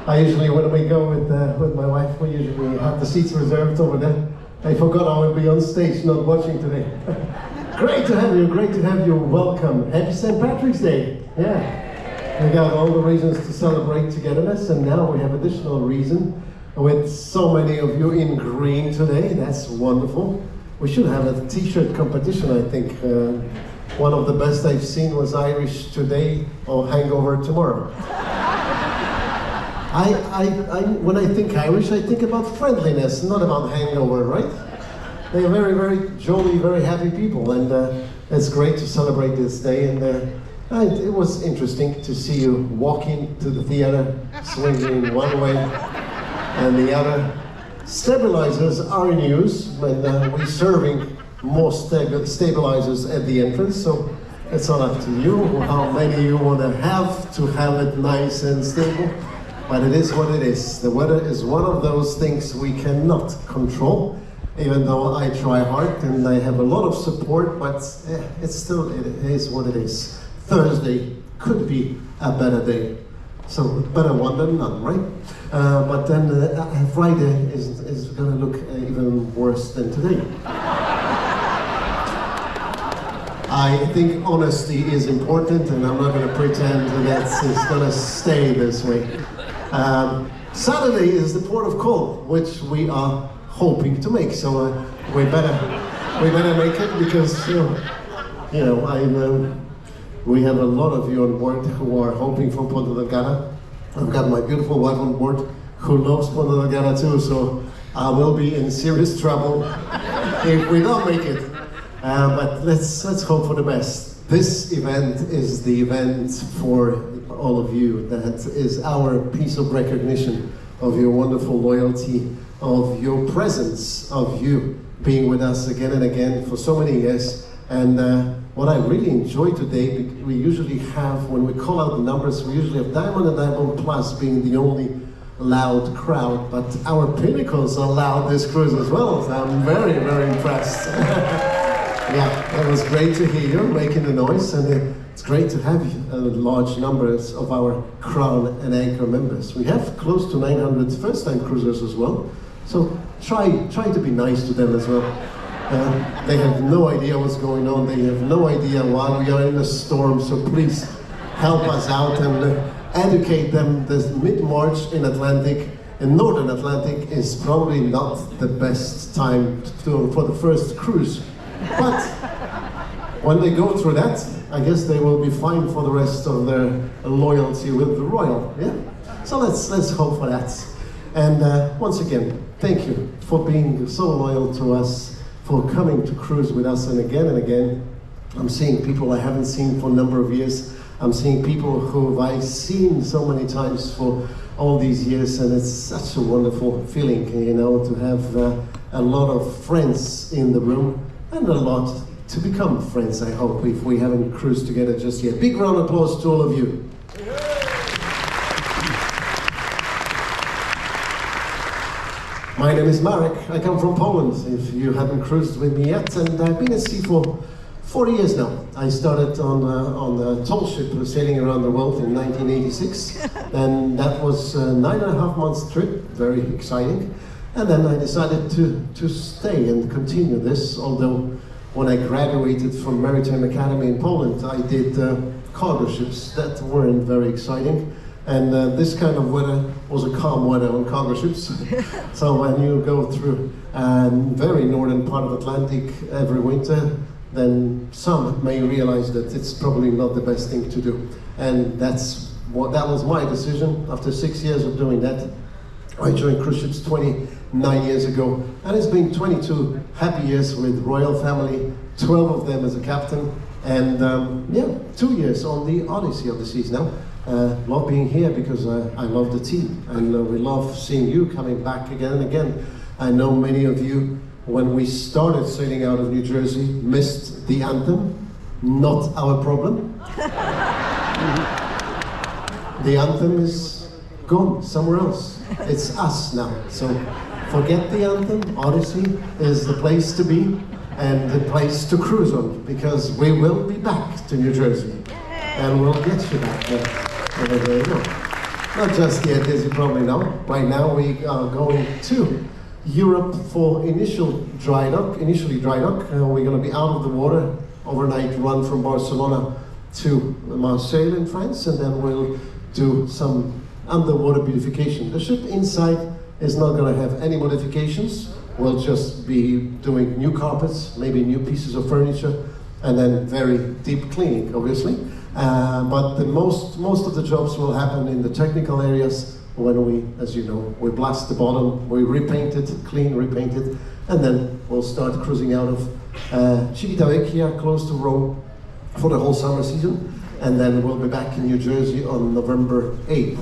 I usually, when we go with my wife, we usually have the seats reserved over there. I forgot I would be on stage, not watching today. Great to have you, great to have you. Welcome. Happy St. Patrick's Day. Yeah. We got all the reasons to celebrate togetherness, and now we have additional reason with so many of you in green today. That's wonderful. We should have a t-shirt competition, I think. One of the best I've seen was Irish today or hangover tomorrow. When I think Irish, I think about friendliness, not about hangover, right? They're very, very jolly, very happy people, and it's great to celebrate this day. And it was interesting to see you walking to the theater, swinging one way and the other. Stabilizers are in use, and we're serving more stabilizers at the entrance, so it's all up to you how many you want to have it nice and stable. But it is what it is. The weather is one of those things we cannot control, even though I try hard and I have a lot of support, but it is what it is. Thursday could be a better day. So better one than none, right? But then Friday is going to look even worse than today. I think honesty is important, and I'm not going to pretend that it's going to stay this way. Saturday is the port of call, which we are hoping to make. So we better make it, because we have a lot of you on board who are hoping for Ponta Delgada. I've got my beautiful wife on board who loves Ponta Delgada too. So I will be in serious trouble if we don't make it. But let's hope for the best. This event is the event for all of you. That is our piece of recognition of your wonderful loyalty, of your presence, of you being with us again and again for so many years. And what I really enjoy today, we usually have, when we call out the numbers, we usually have Diamond and Diamond Plus being the only loud crowd, but our Pinnacles are loud this cruise as well, so I'm very, very impressed. Yeah, it was great to hear you making the noise, and it's great to have large numbers of our Crown and Anchor members. We have close to 900 first-time cruisers as well, so try to be nice to them as well. They have no idea what's going on, they have no idea why we are in a storm, so please help us out and educate them. This mid-March in Northern Atlantic is probably not the best time for the first cruise. But when they go through that, I guess they will be fine for the rest of their loyalty with the Royal. Yeah? So let's hope for that. And once again, thank you for being so loyal to us, for coming to cruise with us, and again, I'm seeing people I haven't seen for a number of years. I'm seeing people who I've seen so many times for all these years, and it's such a wonderful feeling, to have a lot of friends in the room, and a lot to become friends, I hope, if we haven't cruised together just yet. Big round of applause to all of you. My name is Marek, I come from Poland, if you haven't cruised with me yet, and I've been at sea for 40 years now. I started on a tall ship sailing around the world in 1986, and that was a 9.5 months trip, very exciting. And then I decided to stay and continue this, although when I graduated from Maritime Academy in Poland, I did cargo ships that weren't very exciting. And this kind of weather was a calm weather on cargo ships. So when you go through very northern part of Atlantic every winter, then some may realize that it's probably not the best thing to do. And that was my decision. After 6 years of doing that, I joined cruise ships 29 years ago, and it's been 22 happy years with Royal Family, 12 of them as a captain, and 2 years on the Odyssey of the Seas now. Love being here because I love the team, and we love seeing you coming back again and again. I know many of you, when we started sailing out of New Jersey, missed the anthem. Not our problem. The anthem is gone somewhere else. It's us now. So forget the anthem. Odyssey is the place to be and the place to cruise on, because we will be back to New Jersey. And we'll get you back there. There you go. Not just yet, as you probably know. Right now we are going to Europe for initially dry dock. We're going to be out of the water, overnight run from Barcelona to Marseille in France, and then we'll do some underwater beautification. The ship inside is not going to have any modifications. We'll just be doing new carpets, maybe new pieces of furniture, and then very deep cleaning, obviously. But the most of the jobs will happen in the technical areas when we, as you know, we blast the bottom, we repaint it, repaint it, and then we'll start cruising out of Civitavecchia, close to Rome, for the whole summer season, and then we'll be back in New Jersey on November 8th.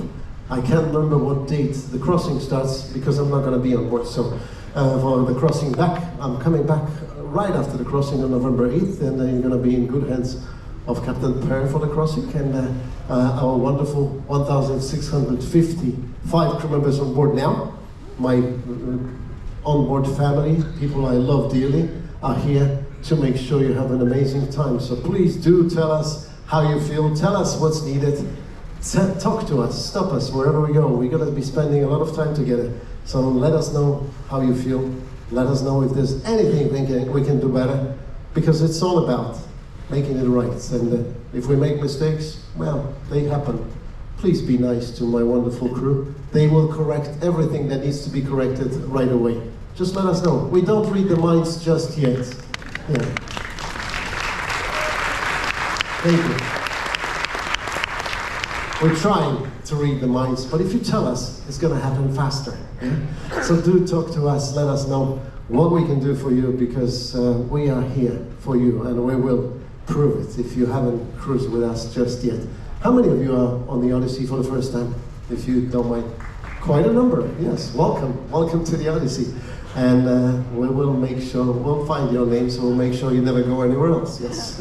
I can't remember what date the crossing starts because I'm not going to be on board. So for the crossing back, I'm coming back right after the crossing on November 8th, and then you're going to be in good hands of Captain Per for the crossing, and our wonderful 1,655 crew members on board now. My onboard family, people I love dearly, are here to make sure you have an amazing time. So please do tell us how you feel, tell us what's needed, talk to us, stop us wherever we go. We're going to be spending a lot of time together. So let us know how you feel, let us know if there's anything we can do better, because it's all about making it right. And if we make mistakes, well, they happen. Please be nice to my wonderful crew. They will correct everything that needs to be corrected right away. Just let us know. We don't read the minds just yet. Yeah. Thank you. We're trying to read the minds, but if you tell us, it's going to happen faster. Yeah? So do talk to us, let us know what we can do for you, because we are here for you, and we will prove it if you haven't cruised with us just yet. How many of you are on the Odyssey for the first time, if you don't mind? Quite a number, yes. Welcome to the Odyssey. And we will make sure, we'll find your name, so we'll make sure you never go anywhere else, yes.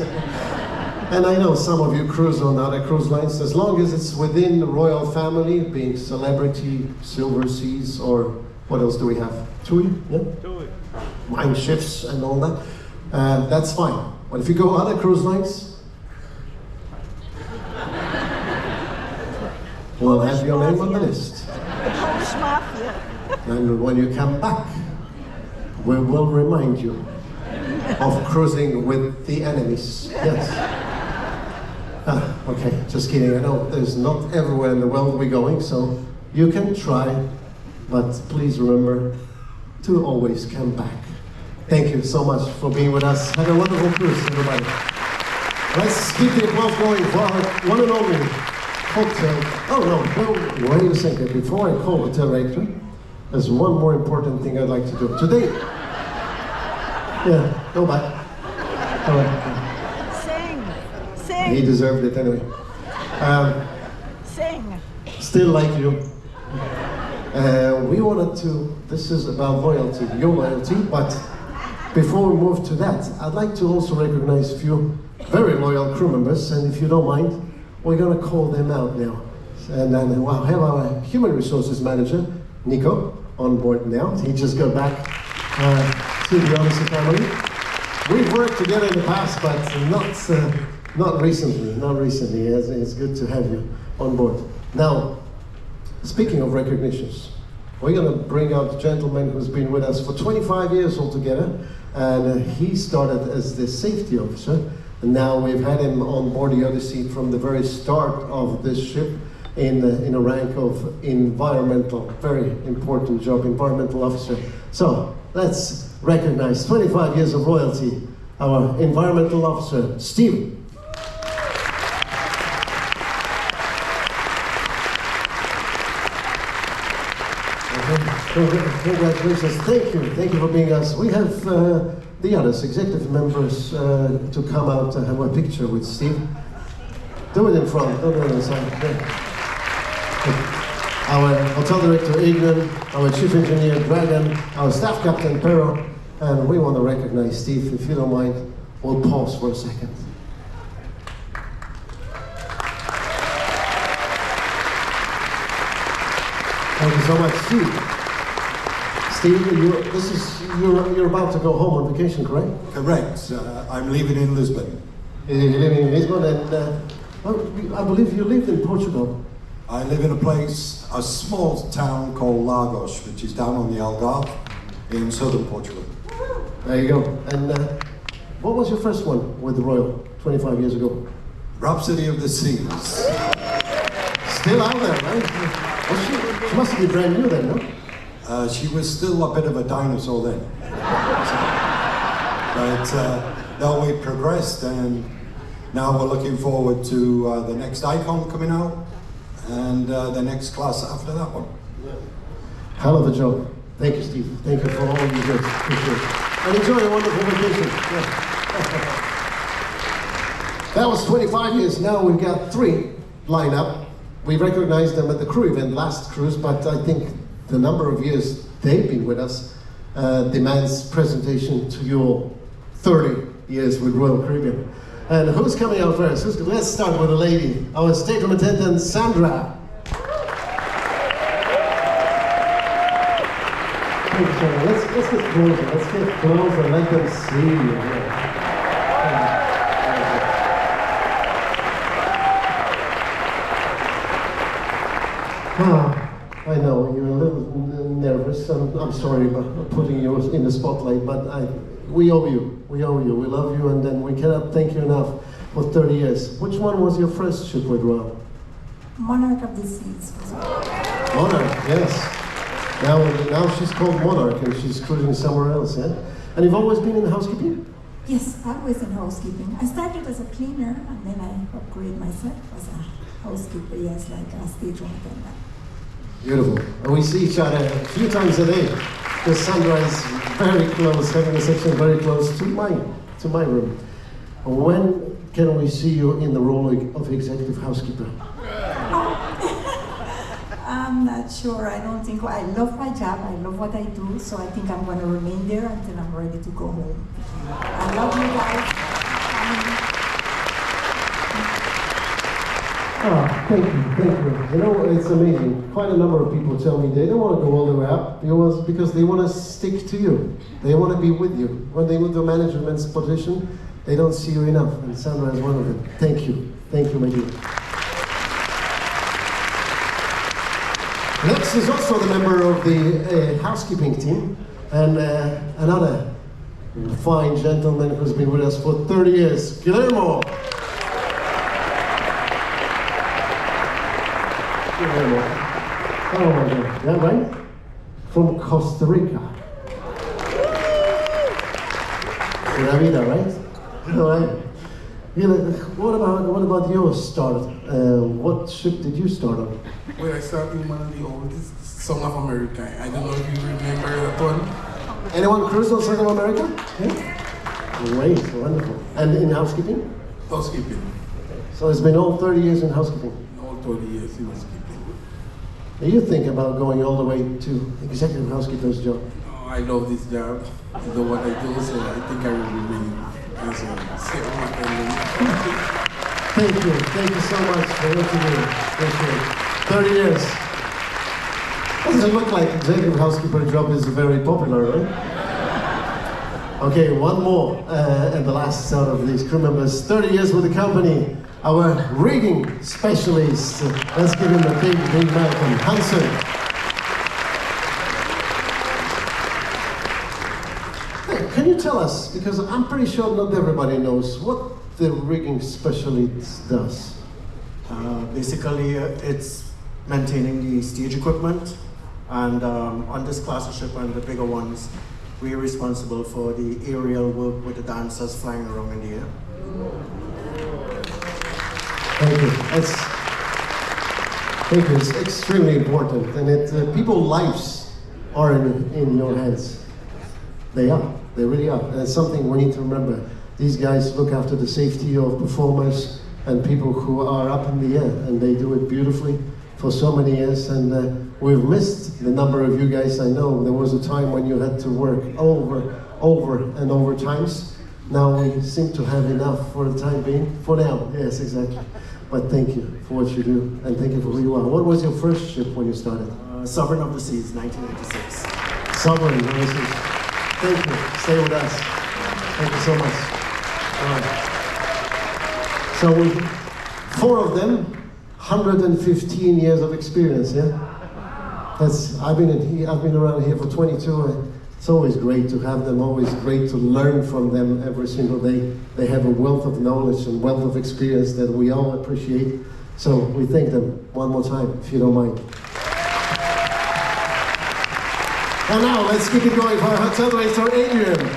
And I know some of you cruise on other cruise lines, as long as it's within the royal family, being Celebrity, Silver Seas, or what else do we have? TUI, yeah? TUI. Mine Ships and all that. That's fine. But if you go other cruise lines, we'll have your name on the list. And when you come back, we will remind you of cruising with the enemies. Yes. Okay, just kidding. I know there's not everywhere in the world we're going, so you can try, but please remember to always come back. Thank you so much for being with us. Have a wonderful cruise, everybody. Let's keep the applause going for our one and only hotel. Oh no, wait a second. Before I call the director, there's one more important thing I'd like to do. Today, yeah, go back. All right. Sing. He deserved it anyway. Sing. Still like you. We wanted to, this is about loyalty, your loyalty, but before we move to that, I'd like to also recognize a few very loyal crew members, and if you don't mind, we're going to call them out now. And then we'll have our human resources manager, Nico, on board now. He just got back to the Odyssey family. We've worked together in the past, but not recently. It's good to have you on board. Now, speaking of recognitions, we're going to bring out the gentleman who's been with us for 25 years altogether, and he started as the safety officer, and now we've had him on board the Odyssey from the very start of this ship in a rank of environmental, very important job, environmental officer. So let's recognize 25 years of loyalty, our environmental officer, Steve. Congratulations, thank you for being us. We have the others, executive members, to come out and have a picture with Steve. Do it in front, don't do it inside. Yeah. Our hotel director, Adrian, our chief engineer, Dragan, our staff captain, Pero, and we want to recognize Steve. If you don't mind, we'll pause for a second. Thank you so much, Steve. Steve, you're about to go home on vacation, correct? Correct. I'm leaving in Lisbon. You're living in Lisbon, and well, I believe you lived in Portugal. I live in a place, a small town called Lagos, which is down on the Algarve in southern Portugal. There you go. And what was your first one with the Royal 25 years ago? Rhapsody of the Seas. Still out there, right? Well, she must be brand new then, no? She was still a bit of a dinosaur then. But now we've progressed, and now we're looking forward to the next Icon coming out, and the next class after that one. Hell of a job. Thank you, Steve. Thank you for all you do. Appreciate it. And enjoy a wonderful vacation. Yeah. That was 25 years. Now we've got 3 lined up. We recognized them at the crew event last cruise, but I think the number of years they've been with us demands presentation to your 30 years with Royal Caribbean. And who's coming out first? Let's start with a lady, our stateroom attendant, Sandra. Thank you, Sandra. Let's get closer. Let's get closer. Let them see you. I know you're a little nervous. I'm sorry about putting you in the spotlight, but we owe you. We owe you. We love you, and then we cannot thank you enough for 30 years. Which one was your first ship with Royal? Monarch of the Seas. Monarch, yes. Now she's called Monarch, and she's cruising somewhere else, yeah? And you've always been in housekeeping? Yes, always in housekeeping. I started as a cleaner, and then I upgraded myself as a housekeeper, yes, like a stateroom attendant. Beautiful. And we see each other a few times a day. Because Sandra is very close, having a section very close to my room. When can we see you in the role of executive housekeeper? I'm not sure. I don't think. I love my job. I love what I do. So I think I'm going to remain there until I'm ready to go home. I love you guys. Thank you. You know, it's amazing. Quite a number of people tell me they don't want to go all the way up because they want to stick to you. They want to be with you. When they move to a management's position, they don't see you enough. And Sandra is one of them. Thank you. Thank you, my dear. Next is also the member of the housekeeping team, and another fine gentleman who's been with us for 30 years, Guillermo. Oh my God, yeah, right? From Costa Rica. Pura vida, right? All right. What about your start? What ship did you start on? Well, I started in one of the oldest, Song of America. I don't know if you remember that one. Anyone cruise on Song of America? Yeah? Great, wonderful. And in housekeeping? Housekeeping. So it's been all 30 years in housekeeping? All 30 years in housekeeping. Do you think about going all the way to executive housekeeper's job? Oh, I love this job. I know what I do, so I think I will remain as a stateroom attendant. Thank you so much for what you do. Appreciate it. 30 years. Doesn't look like executive housekeeper job is very popular, right? Okay, one more, and the last out of these crew members. 30 years with the company. Our rigging specialist. Let's give him a big welcome. Hansen. Hey, can you tell us, because I'm pretty sure not everybody knows, what the rigging specialist does? Basically, it's maintaining the stage equipment, and on this class of ship and the bigger ones, we're responsible for the aerial work with the dancers flying around in the air. Thank you. It's extremely important, and people's lives are in your hands. They are. They really are. And it's something we need to remember. These guys look after the safety of performers and people who are up in the air, and they do it beautifully for so many years. And we've missed the number of you guys. I know there was a time when you had to work over and over times. Now we seem to have enough for the time being. For now, yes, exactly. But thank you for what you do, and thank you for who you are. What was your first ship when you started? Sovereign of the Seas, 1986. Sovereign of the Seas. Thank you. Stay with us. Thank you so much. All right. So 4 of them, 115 years of experience, yeah? I've been around here for 22, and it's always great to have them, always great to learn from them every single day. They have a wealth of knowledge and wealth of experience that we all appreciate. So we thank them one more time, if you don't mind. And now let's keep it going for our hotel director, Adrian.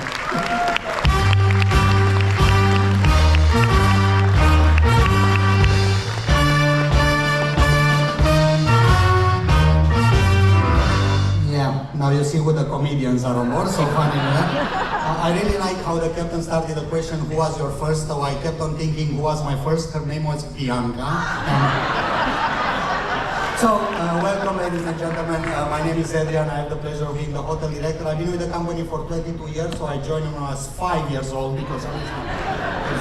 Now you see who the comedians are on board, so funny, I really like how the captain started the question, who was your first? So I kept on thinking, who was my first? Her name was Bianca. Welcome ladies and gentlemen. My name is Adrian. I have the pleasure of being the hotel director. I've been with the company for 22 years, so I joined when I was 5 years old because I was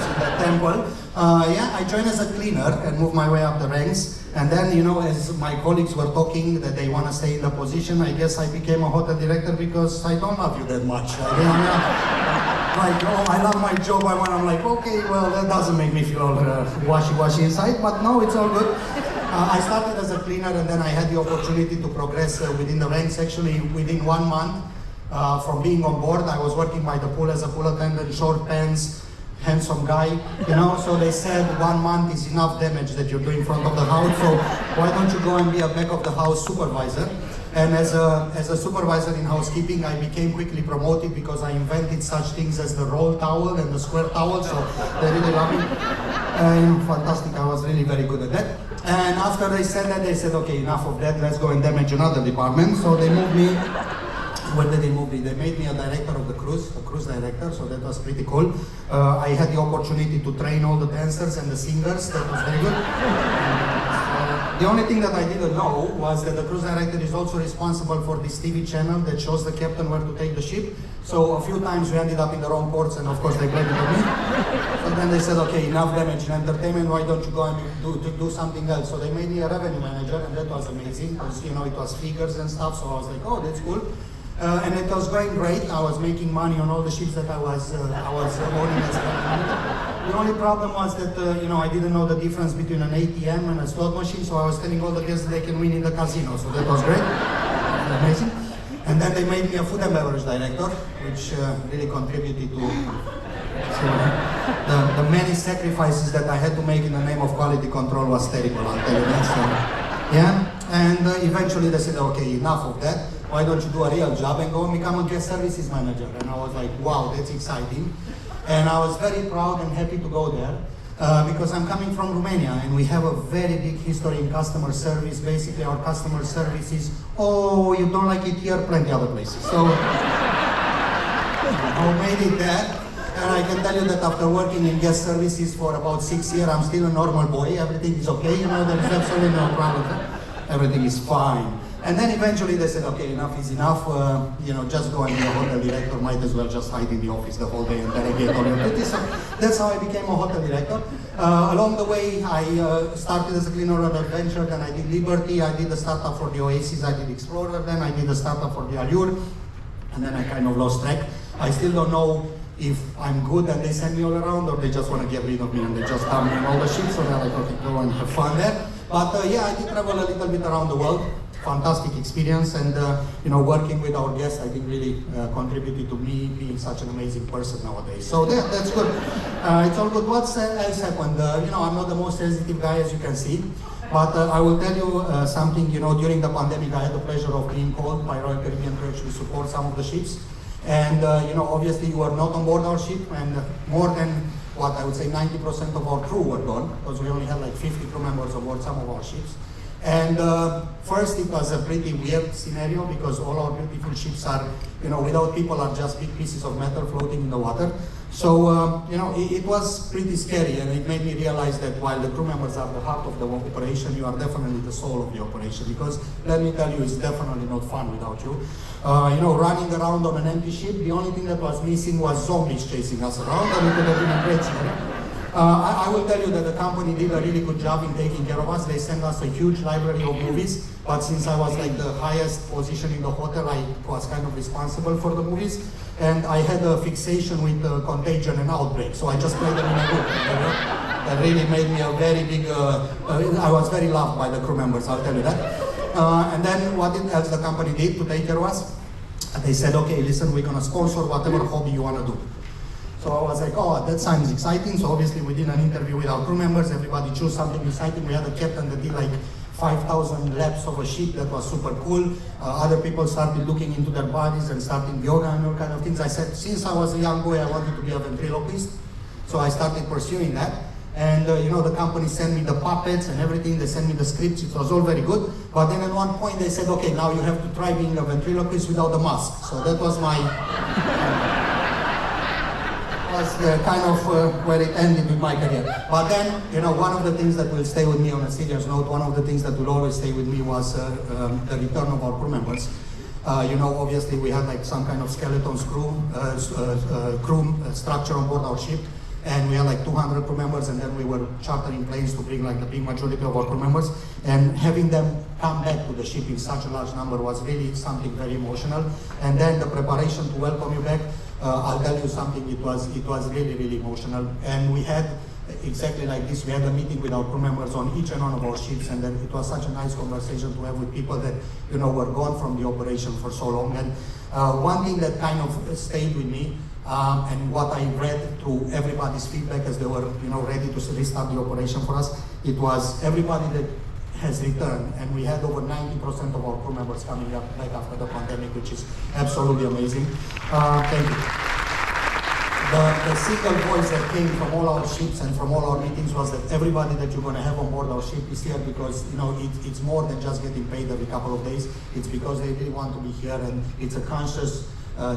in the temple. I joined as a cleaner and moved my way up the ranks. And then, as my colleagues were talking that they want to stay in the position, I guess I became a hotel director because I don't love you that much. I love my job. I'm like, okay, well, that doesn't make me feel all washy-washy inside, but no, it's all good. I started as a cleaner, and then I had the opportunity to progress within the ranks. Actually, within 1 month from being on board, I was working by the pool as a pool attendant, short pants, handsome guy, so they said 1 month is enough damage that you're doing in front of the house, so why don't you go and be a back of the house supervisor? And as a supervisor in housekeeping, I became quickly promoted because I invented such things as the roll towel and the square towel, so they really love me. Fantastic, I was really very good at that. And after they said that, they said, okay, enough of that, let's go and damage another department. So they moved me. Where did they move me? They made me a director of the cruise, a cruise director, so that was pretty cool. I had the opportunity to train all the dancers and the singers, that was very good. The only thing that I didn't know was that the cruise director is also responsible for this TV channel that shows the captain where to take the ship. So a few times we ended up in the wrong ports, and of course they blamed it on me. So then they said, okay, enough damage in entertainment, why don't you go and do something else? So they made me a revenue manager, and that was amazing, because it was figures and stuff, so I was like, oh, that's cool. And it was going great. I was making money on all the ships that I was owning as a The only problem was that I didn't know the difference between an ATM and a slot machine, so I was telling all the guests that they can win in the casino. So that was great, amazing. And then they made me a food and beverage director, which really contributed to the many sacrifices that I had to make in the name of quality control was terrible, I'll tell you that. So, and eventually they said, okay, enough of that. Why don't you do a real job and go and become a guest services manager? And I was like, wow, that's exciting. And I was very proud and happy to go there because I'm coming from Romania and we have a very big history in customer service. Basically, our customer service is, oh, you don't like it here, plenty other places. So I made it there. And I can tell you that after working in guest services for about 6 years, I'm still a normal boy. Everything is okay, there's absolutely no problem. Everything is fine. And then eventually they said, okay, enough is enough, just go and be a hotel director, might as well just hide in the office the whole day and delegate all your duties. So that's how I became a hotel director. Along the way, I started as a cleaner on Adventure, then I did Liberty, I did the startup for the Oasis, I did Explorer, then I did the startup for the Allure, and then I kind of lost track. I still don't know if I'm good and they send me all around, or they just want to get rid of me and they just dump me in all the ships, so they're like, okay, go and have fun there. But I did travel a little bit around the world. Fantastic experience, and working with our guests, I think really contributed to me being such an amazing person nowadays. So that's good. It's all good. What else happened? I'm not the most sensitive guy, as you can see, but I will tell you something. During the pandemic, I had the pleasure of being called by Royal Caribbean to actually support some of the ships, and obviously you are not on board our ship, and more than what I would say 90% of our crew were gone, because we only had like 50 crew members on board some of our ships. And first it was a pretty weird scenario because all our beautiful ships are, without people, are just big pieces of metal floating in the water. So, it was pretty scary, and it made me realize that while the crew members are the heart of the operation, you are definitely the soul of the operation, because let me tell you, it's definitely not fun without you. Running around on an empty ship, the only thing that was missing was zombies chasing us around, and it would have been a great scenario. I will tell you that the company did a really good job in taking care of us. They sent us a huge library of movies, but since I was like the highest position in the hotel, I was kind of responsible for the movies. And I had a fixation with Contagion and Outbreak, so I just played them in a group. That really made me a very big, I was very loved by the crew members, I'll tell you that. And then what else the company did to take care of us? They said, okay, listen, we're gonna sponsor whatever hobby you wanna do. So I was like, oh, that sounds exciting. So obviously we did an interview with our crew members. Everybody chose something exciting. We had a captain that did like 5,000 laps of a ship. That was super cool. Other people started looking into their bodies and starting yoga and all kind of things. I said, since I was a young boy, I wanted to be a ventriloquist. So I started pursuing that. And you know, the company sent me the puppets and everything. They sent me the scripts. It was all very good. But then at one point they said, okay, now you have to try being a ventriloquist without a mask. So that was my... was kind of where it ended with my career. But then, you know, one of the things that will stay with me on a serious note, one of the things that will always stay with me was the return of our crew members. You know, obviously we had like some kind of skeleton crew structure on board our ship. And we had like 200 crew members, and then we were chartering planes to bring like the big majority of our crew members. And having them come back to the ship in such a large number was really something very emotional. And then the preparation to welcome you back, I'll tell you something, it was really, really emotional. And we had, exactly like this, we had a meeting with our crew members on each and one of our ships, and then it was such a nice conversation to have with people that, you know, were gone from the operation for so long. And one thing that kind of stayed with me, and what I read through everybody's feedback as they were, you know, ready to restart the operation for us, it was everybody that has returned, and we had over 90% of our crew members coming up back after the pandemic, which is absolutely amazing. Thank you. The single voice that came from all our ships and from all our meetings was that everybody that you're going to have on board our ship is here because, you know, it's more than just getting paid every couple of days. It's because they really want to be here, and it's a conscious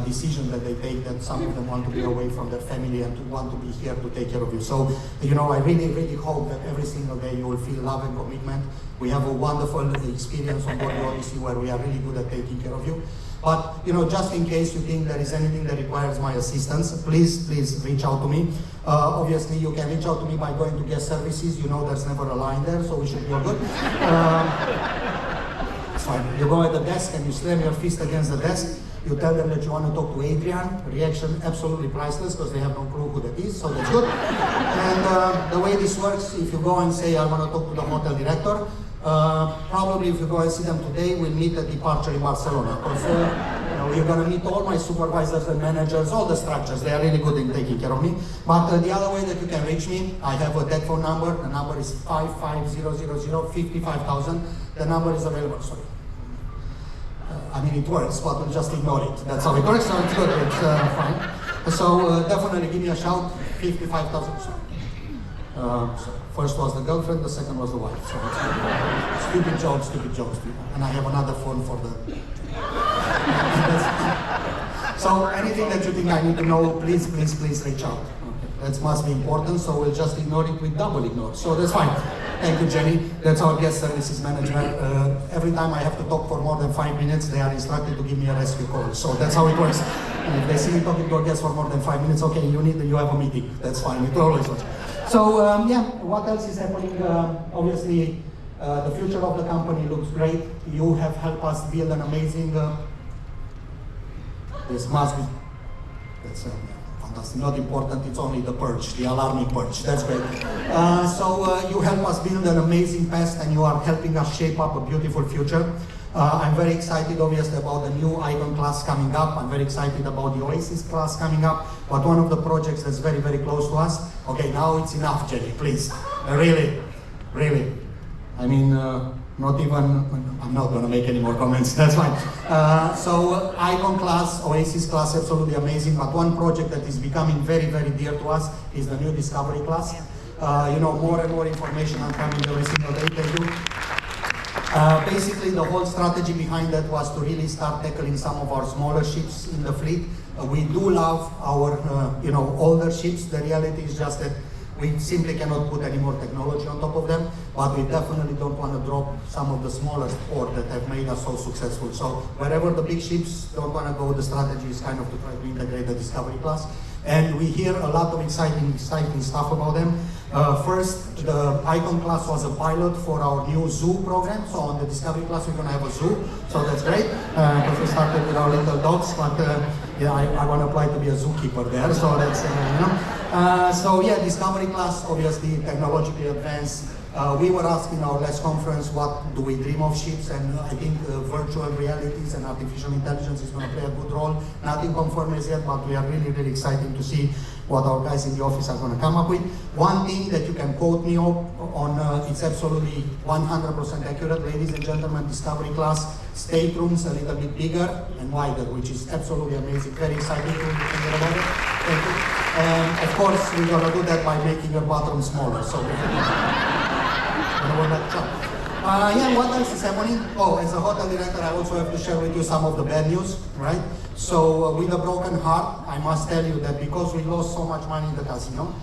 decision that they take, that some of them want to be away from their family and to want to be here to take care of you. So, you know, I really, really hope that every single day you will feel love and commitment. We have a wonderful experience on board the Odyssey where we are really good at taking care of you. But, you know, just in case you think there is anything that requires my assistance, please reach out to me. Obviously, you can reach out to me by going to guest services. You know, there's never a line there, so we should be all good. It's fine. You go at the desk and you slam your fist against the desk. You tell them that you want to talk to Adrian. Reaction absolutely priceless because they have no clue who that is, so that's good. And the way this works, if you go and say, I want to talk to the hotel director, probably if you go and see them today, we'll meet at departure in Barcelona. Because you know, you're going to meet all my supervisors and managers, all the structures. They are really good in taking care of me. But the other way that you can reach me, I have a dead phone number. The number is 55000 The number is available. Sorry. I mean, it works, but we'll just ignore it. That's how it works, so it's good, it's fine. So definitely give me a shout, 55,000. So first was the girlfriend, the second was the wife. So it's stupid jokes, people. And I have another phone for the... So anything that you think I need to know, please reach out. That must be important, so we'll just ignore it with double ignore. So that's fine. Thank you, Jenny. That's our guest services manager. Every time I have to talk for more than 5 minutes, they are instructed to give me a rescue call. So that's how it works. And if they see me talking to a guest for more than 5 minutes, okay, you have a meeting. That's fine. It always works. So yeah, what else is happening? Obviously, the future of the company looks great. You have helped us build an amazing. This must be. That's fantastic. Not important. It's only the perch, the alarming perch. That's great. So you help us build an amazing past, and you are helping us shape up a beautiful future. I'm very excited, obviously, about the new Icon class coming up. I'm very excited about the Oasis class coming up. But one of the projects that's very, very close to us. Okay, now it's enough, Jenny, please. Really. I mean, not even, I'm not going to make any more comments, that's fine. So Icon class, Oasis class, absolutely amazing. But one project that is becoming very, very dear to us is the new Discovery class. You know, more and more information are coming every single day. Thank you. Basically, the whole strategy behind that was to really start tackling some of our smaller ships in the fleet. We do love our, you know, older ships. The reality is just that we simply cannot put any more technology on top of them, but we definitely don't want to drop some of the smaller port that have made us so successful. So wherever the big ships don't want to go, the strategy is kind of to try to integrate the Discovery class. And we hear a lot of exciting stuff about them. First, the Icon class was a pilot for our new zoo program. So on the Discovery class, we're going to have a zoo. So that's great, because we started with our little dogs, but yeah, I want to apply to be a zookeeper there. So that's, you know. So yeah, Discovery class, obviously technologically advanced. We were asked in our last conference, what do we dream of ships? And I think virtual realities and artificial intelligence is going to play a good role. Nothing confirmed as yet, but we are really, really excited to see what our guys in the office are going to come up with. One thing that you can quote me on, it's absolutely 100% accurate, ladies and gentlemen, Discovery class, staterooms a little bit bigger and wider, which is absolutely amazing. Very exciting to hear about it. Thank you. And of course, we're going to do that by making your bathroom smaller. So yeah, what else is happening? Oh, as a hotel director, I also have to share with you some of the bad news, right? So with a broken heart, I must tell you that because we lost so much money in the casino,